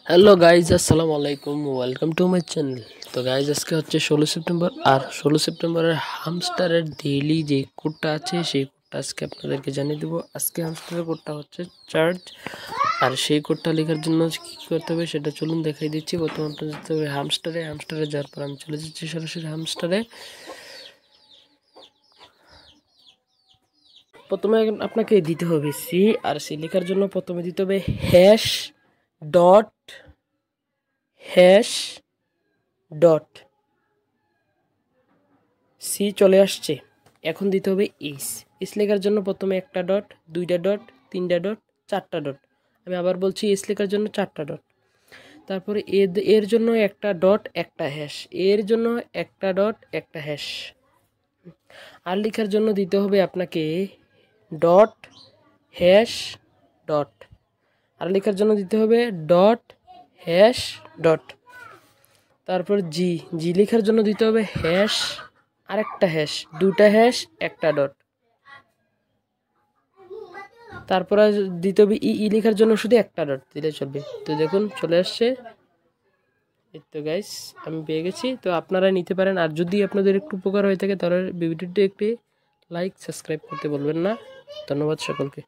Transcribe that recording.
Hello guys, আসসালামু আলাইকুম, welcome to my channel. তো গাইজ, আজকে হচ্ছে 16 সেপ্টেম্বর, আর 16 সেপ্টেম্বরের হামস্টারের ডেইলি যে কোডটা আছে সেই কোডটা আজকে আপনাদেরকে জানিয়ে দেবো। আজকে হামস্টারের কোডটা হচ্ছে চার্জ, আর সেই কোডটা লেখার জন্য কী করতে হবে সেটা চলুন দেখাই দিচ্ছি। প্রথমে আপনার যেতে হবে হামস্টারে যাওয়ার পর আমি চলে যাচ্ছি সরাসরি হামস্টারে। প্রথমে আপনাকে দিতে হবে সি, আর সি লেখার জন্য প্রথমে দিতে হবে হ্যাশ ডট সি চলে আসছে। এখন দিতে হবে ইস লেখার জন্য প্রথমে একটা ডট, দুইটা ডট, তিনটা ডট, চারটা ডট। আমি আবার বলছি, এস লেখার জন্য চারটা ডট। তারপরে এর জন্য একটা ডট, একটা হ্যাশ। এর জন্য একটা ডট, একটা হ্যাশ। আর লেখার জন্য দিতে হবে আপনাকে ডট, হ্যাশ, ডট। আর লেখার জন্য দিতে হবে ডট, হ্যাশ, ডট। তারপর জি লেখার জন্য দিতে হবে হ্যাশ, আরেকটা হ্যাশ, দুটা হ্যাশ, একটা ডট। তারপর দিতে হবে ই লেখার জন্য শুধু একটা ডট দিলে চলবে। তো দেখুন চলে আসছে। এই তো গাইস, আমি পেয়ে গেছি। তো আপনারা নিতে পারেন। আর যদি আপনাদের একটু উপকার হয়ে থাকে তাহলে ভিডিওটি একটি লাইক, সাবস্ক্রাইব করতে বলবেন না। ধন্যবাদ সকলকে।